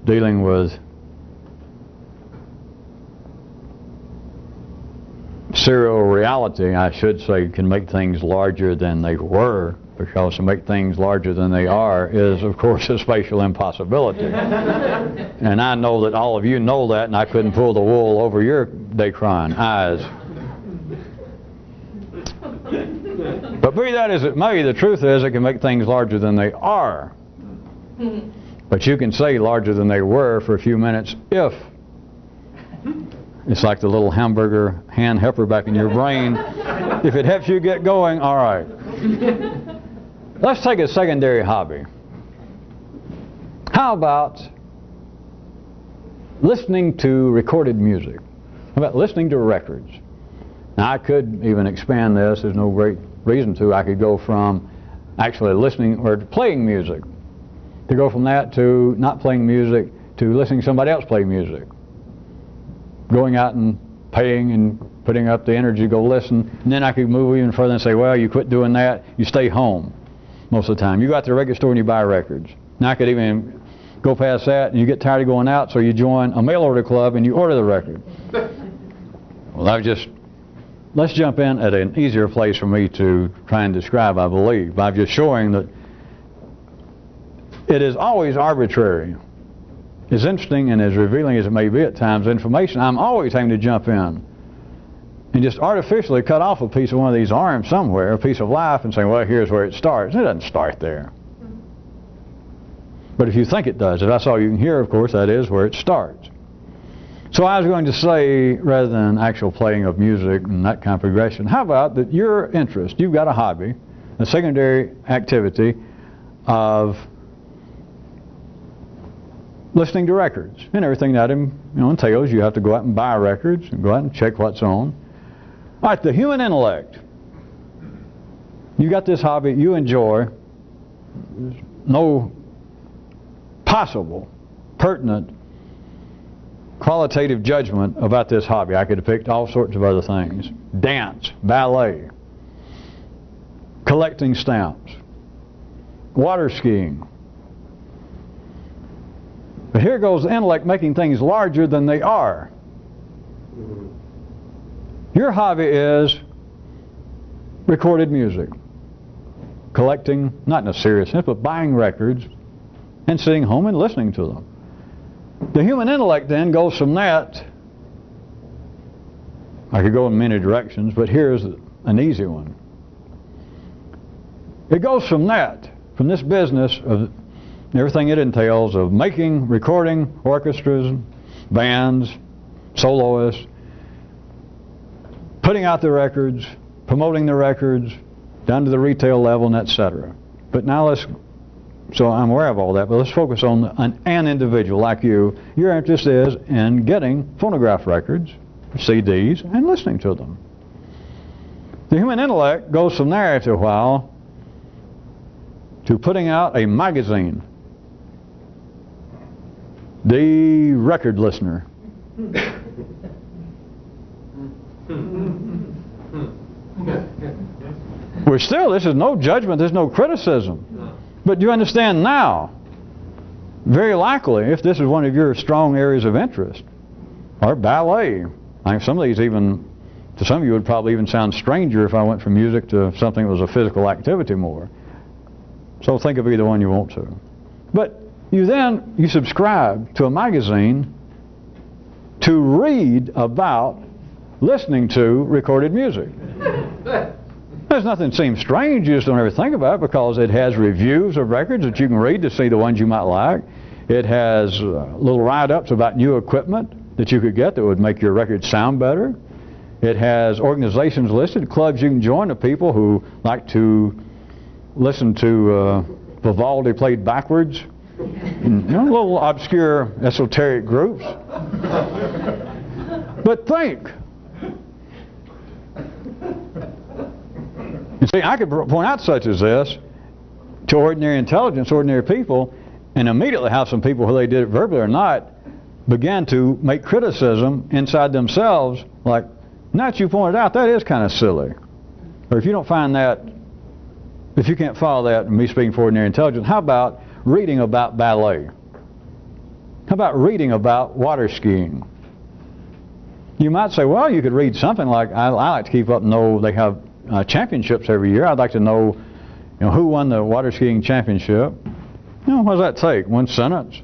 dealing with serial reality, I should say, can make things larger than they were, because to make things larger than they are is, of course, a spatial impossibility. And I know that all of you know that, and I couldn't pull the wool over your day-crying eyes. But be that as it may, the truth is it can make things larger than they are. But you can say larger than they were for a few minutes if it's like the little hamburger hand helper back in your brain. If it helps you get going, all right. Let's take a secondary hobby. How about listening to recorded music? How about listening to records? Now I could even expand this, there's no great reason to. I could go from actually listening or playing music, to go from that to not playing music to listening to somebody else play music. Going out and paying and putting up the energy to go listen. And then I could move even further and say, well, you quit doing that, you stay home most of the time. You go out to the record store and you buy records. Now I could even go past that and you get tired of going out, so you join a mail order club and you order the record. Well, let's jump in at an easier place for me to try and describe, I believe. I'm just showing that it is always arbitrary. As interesting and as revealing as it may be at times, information, I'm always having to jump in and just artificially cut off a piece of one of these arms somewhere, a piece of life, and say, well, here's where it starts. It doesn't start there. But if you think it does, if that's all you can hear, of course, that is where it starts. So I was going to say, rather than actual playing of music and that kind of progression, how about that your interest, you've got a hobby, a secondary activity of listening to records, and everything that entails. You have to go out and buy records and go out and check what's on. All right, the human intellect. You got this hobby you enjoy. There's no possible, pertinent, qualitative judgment about this hobby. I could have picked all sorts of other things. Dance, ballet, collecting stamps, water skiing. But here goes the intellect making things larger than they are. Your hobby is recorded music. Collecting, not in a serious sense, but buying records and sitting home and listening to them. The human intellect then goes from that. I could go in many directions, but here's an easy one. It goes from that, from this business of everything it entails of making, recording, orchestras, bands, soloists, putting out the records, promoting the records, down to the retail level, and etc. But now so I'm aware of all that, but let's focus on an individual like you. Your interest is in getting phonograph records, CDs, and listening to them. The human intellect goes from there after a while to putting out a magazine. The Record Listener. We're still, this is no judgment, there's no criticism. But you understand now, very likely, if this is one of your strong areas of interest, or ballet. I think some of these even, to some of you would probably even sound stranger if I went from music to something that was a physical activity more. So think of either one you want to. But you subscribe to a magazine to read about listening to recorded music. There's nothing seems strange, you just don't ever think about it, because it has reviews of records that you can read to see the ones you might like. It has little write-ups about new equipment that you could get that would make your record sound better. It has organizations listed, clubs you can join of people who like to listen to Vivaldi played backwards. Little obscure esoteric groups. But think. You see, I could point out such as this to ordinary intelligence, ordinary people, and immediately have some people, whether they did it verbally or not, began to make criticism inside themselves, like, now that you pointed out, that is kind of silly. Or if you don't find that, if you can't follow that, me speaking for ordinary intelligence, how about reading about ballet? How about reading about water skiing? You might say, well, you could read something like, I like to keep up and know they have championships every year. I'd like to know, who won the water skiing championship. What does that take? One sentence?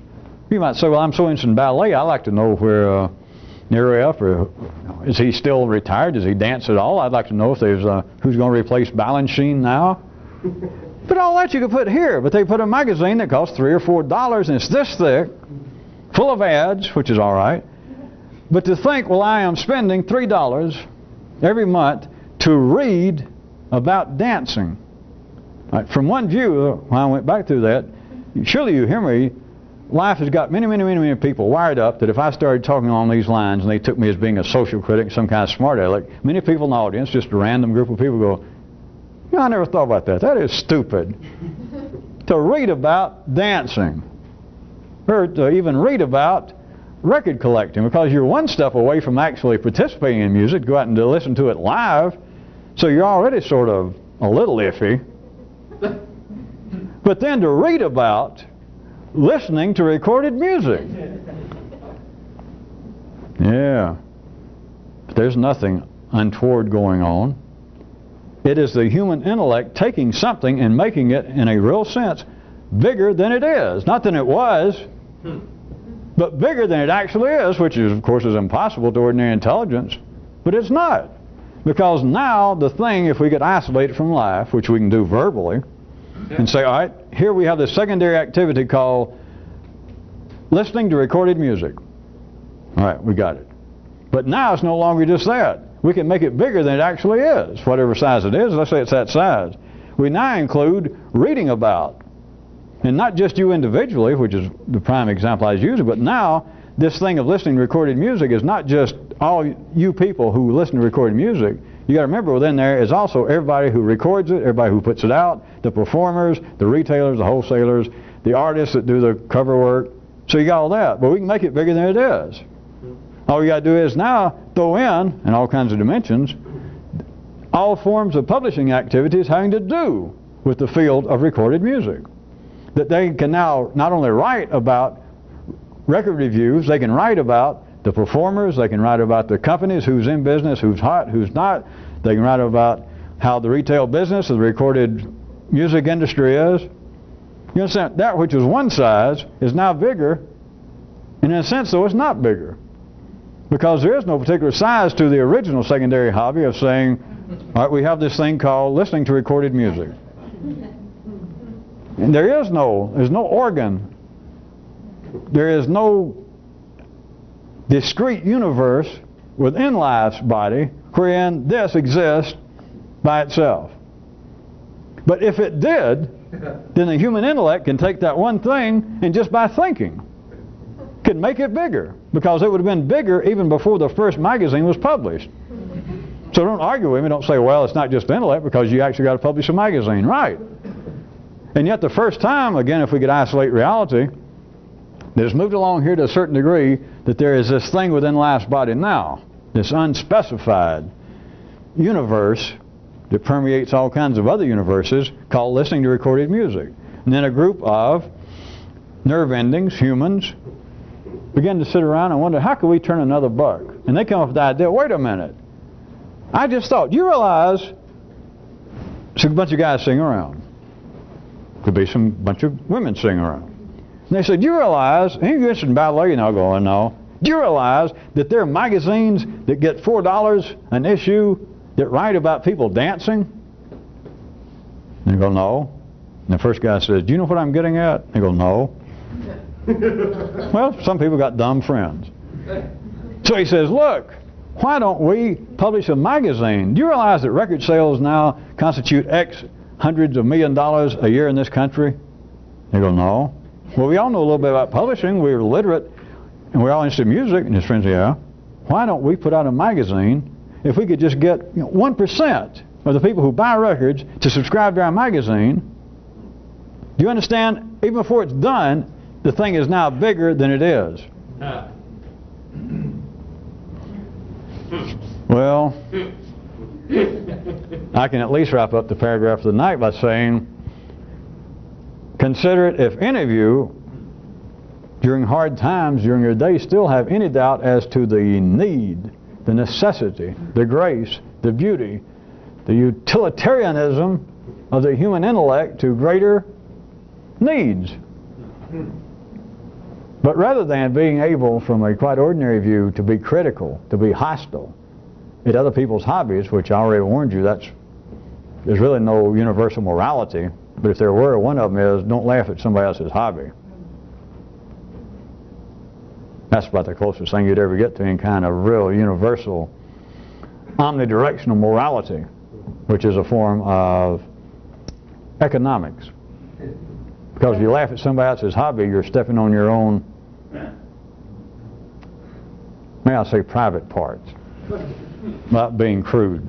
You might say, well, I'm so interested in ballet, I'd like to know where Nereff, or is he still retired? Does he dance at all? I'd like to know if there's who's going to replace Balanchine now. But all that you could put here. But they put a magazine that costs $3 or $4 and it's this thick, full of ads, which is all right. But to think, well, I am spending $3 every month to read about dancing. Right, from one view, when I went back through that, surely you hear me, life has got many people wired up that if I started talking along these lines and they took me as being a social critic, some kind of smart aleck, many people in the audience, just a random group of people go, I never thought about that. That is stupid. To read about dancing, or to even read about record collecting, because you're one step away from actually participating in music, go out and listen to it live, so you're already sort of a little iffy. But then to read about listening to recorded music. Yeah. But there's nothing untoward going on. It is the human intellect taking something and making it, in a real sense, bigger than it is. Not than it was, but bigger than it actually is, which is, of course, is impossible to ordinary intelligence. But it's not. Because now the thing, if we could isolate it from life, which we can do verbally, and say, all right, here we have this secondary activity called listening to recorded music. All right, we got it. But now it's no longer just that. We can make it bigger than it actually is, whatever size it is. Let's say it's that size. We now include reading about. And not just you individually, which is the prime example I was using, but now this thing of listening to recorded music is not just all you people who listen to recorded music. You got to remember within there is also everybody who records it, everybody who puts it out, the performers, the retailers, the wholesalers, the artists that do the cover work. So you got all that, but we can make it bigger than it is. All you got to do is now throw in all kinds of dimensions, all forms of publishing activities having to do with the field of recorded music. That they can now not only write about record reviews, they can write about the performers, they can write about the companies, who's in business, who's hot, who's not. They can write about how the retail business of the recorded music industry is. You understand? That which was one size is now bigger, and in a sense though it's not bigger. Because there is no particular size to the original secondary hobby of saying, all right, we have this thing called listening to recorded music. And there's no organ. There is no discrete universe within life's body wherein this exists by itself. But if it did, then the human intellect can take that one thing and just by thinking can make it bigger, because it would have been bigger even before the first magazine was published. So don't argue with me. Don't say, well, it's not just intellect because you actually got to publish a magazine. Right. And yet the first time, again, if we could isolate reality, that has moved along here to a certain degree, that there is this thing within life's body now, this unspecified universe that permeates all kinds of other universes called listening to recorded music. And then a group of nerve endings, humans, begin to sit around and wonder, how can we turn another buck? And they come up with the idea, wait a minute, I just thought, you realize it's a bunch of guys sitting around. Could be some bunch of women sitting around. And they said, you realize, and you're interested in ballet, and I'll go, no. Do you realize that there are magazines that get $4 an issue that write about people dancing? And they go, no. And the first guy says, do you know what I'm getting at? They go, no. Well, some people got dumb friends. So he says, look, why don't we publish a magazine? Do you realize that record sales now constitute X hundreds of $1 million a year in this country? They go, no. Well, we all know a little bit about publishing. We're literate, and we're all interested in music. And his friends say, yeah. Why don't we put out a magazine? If we could just get 1% of the people who buy records to subscribe to our magazine, do you understand? Even before it's done, the thing is now bigger than it is. Well, I can at least wrap up the paragraph of the night by saying, consider it if any of you, during hard times, during your day, still have any doubt as to the need, the necessity, the grace, the beauty, the utilitarianism of the human intellect to greater needs. But rather than being able, from a quite ordinary view, to be critical, to be hostile at other people's hobbies, which I already warned you, there's really no universal morality. But if there were, one of them is, don't laugh at somebody else's hobby. That's about the closest thing you'd ever get to any kind of real universal omnidirectional morality, which is a form of economics. Because if you laugh at somebody else's hobby, you're stepping on your own, may I say, private parts, not being crude.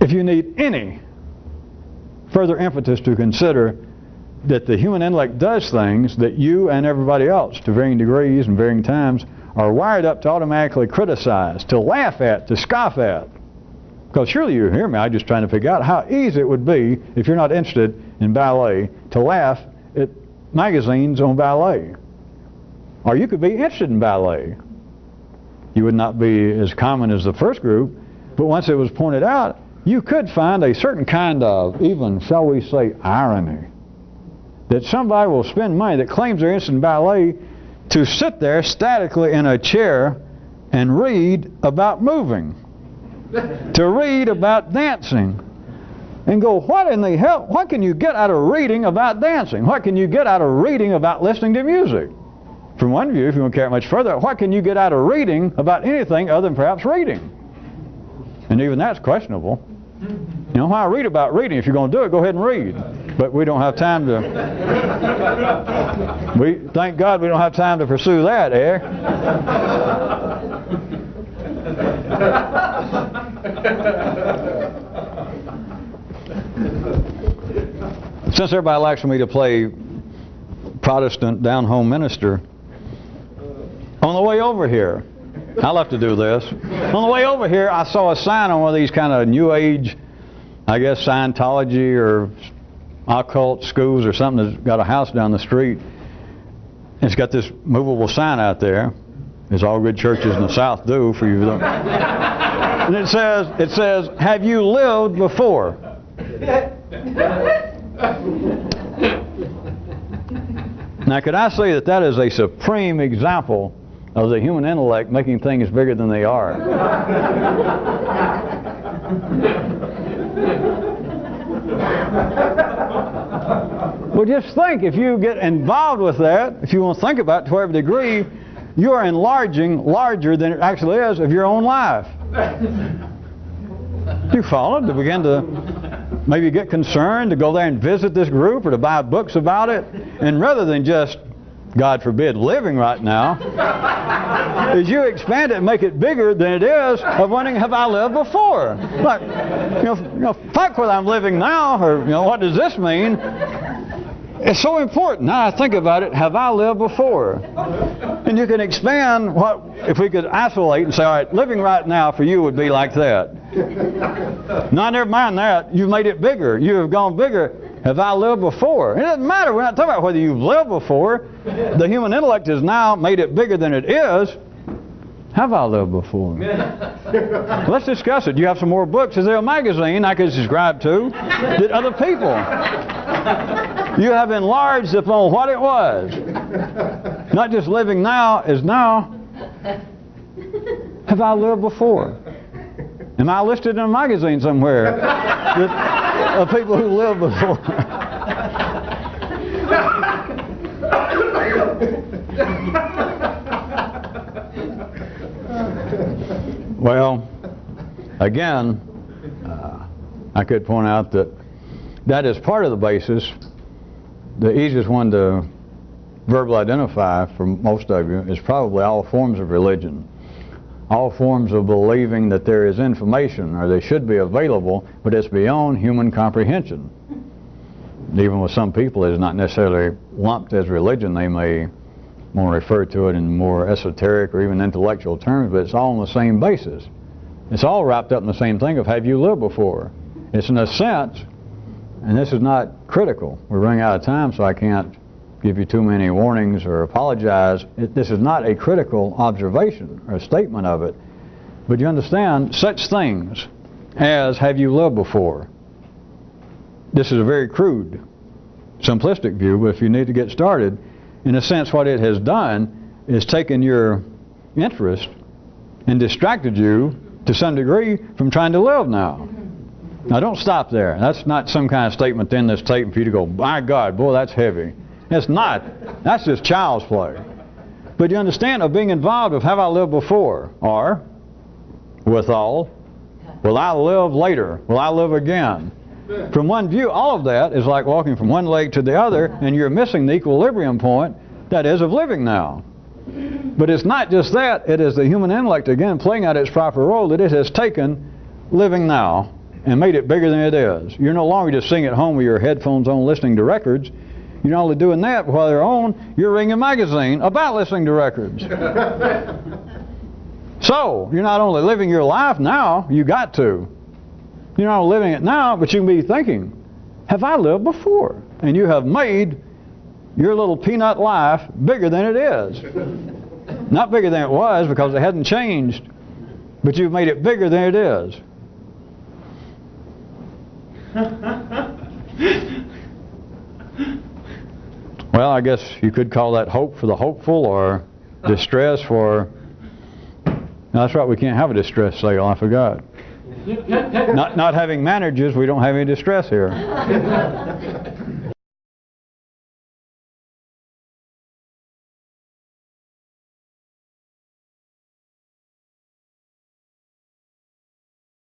If you need any further impetus to consider that the human intellect does things that you and everybody else, to varying degrees and varying times, are wired up to automatically criticize, to laugh at, to scoff at. Because surely you hear me, I'm just trying to figure out how easy it would be, if you're not interested in ballet, to laugh at magazines on ballet. Or you could be interested in ballet. You would not be as common as the first group, but once it was pointed out, you could find a certain kind of, even, shall we say, irony. That somebody will spend money that claims they're interested in ballet to sit there statically in a chair and read about moving, to read about dancing, and go, what in the hell, what can you get out of reading about dancing? What can you get out of reading about listening to music? From one view, if you want to carry it much further, what can you get out of reading about anything other than perhaps reading? And even that's questionable. You know, why read about reading? If you're going to do it, go ahead and read. But we don't have time to... thank God we don't have time to pursue that, Since everybody likes me to play Protestant down-home minister, on the way over here, I love to do this. On the way over here, I saw a sign on one of these kind of New Age, I guess Scientology or occult schools or something that's got a house down the street. It's got this movable sign out there, as all good churches in the South do for you. And it says, have you lived before? Now, could I say that is a supreme example of the human intellect making things bigger than they are? Well, just think, if you get involved with that, if you want to think about it to whatever degree, you are enlarging larger than it actually is of your own life. You follow? To begin to maybe get concerned, to go there and visit this group or to buy books about it, and rather than just, God forbid, living right now, as you expand it and make it bigger than it is of wondering, have I lived before? Like, you know, fuck whether I'm living now, or what does this mean? It's so important. Now I think about it, have I lived before? And you can expand what, if we could isolate and say, all right, living right now for you would be like that. No, never mind that. You've made it bigger. You have gone bigger. Have I lived before? It doesn't matter. We're not talking about whether you've lived before. The human intellect has now made it bigger than it is. Have I lived before? Let's discuss it. Do you have some more books? Is there a magazine I could subscribe to that other people? You have enlarged upon what it was. Not just living now is now. Have I lived before? Am I listed in a magazine somewhere of people who lived before? Well, again, I could point out that is part of the basis. The easiest one to verbally identify for most of you is probably all forms of religion. All forms of believing that there is information, or they should be available, but it's beyond human comprehension. Even with some people, it's not necessarily lumped as religion. They may want to refer to it in more esoteric or even intellectual terms, but it's all on the same basis. It's all wrapped up in the same thing of, have you lived before? It's in a sense, and this is not critical. We're running out of time, so I can't give you too many warnings or apologize. This is not a critical observation or a statement of it. But you understand, such things as, have you lived before? This is a very crude, simplistic view, but if you need to get started, in a sense what it has done is taken your interest and distracted you to some degree from trying to live now. Now don't stop there. That's not some kind of statement in this tape for you to go, my God, boy, that's heavy. It's not. That's just child's play. But you understand, of being involved of, have I lived before? Or, withal, will I live later? Will I live again? From one view, all of that is like walking from one leg to the other, and you're missing the equilibrium point, that is, of living now. But it's not just that. It is the human intellect, again, playing out its proper role, that it has taken living now and made it bigger than it is. You're no longer just sitting at home with your headphones on listening to records. You're not only doing that, but while they're on, you're reading a magazine about listening to records. So, you're not only living your life now, you got to. You're not only living it now, but you can be thinking, have I lived before? And you have made your little peanut life bigger than it is. Not bigger than it was, because it hadn't changed, but you've made it bigger than it is. Well, I guess you could call that hope for the hopeful, or distress for No, that's right, we can't have a distress sale, I forgot. Not having managers, we don't have any distress here.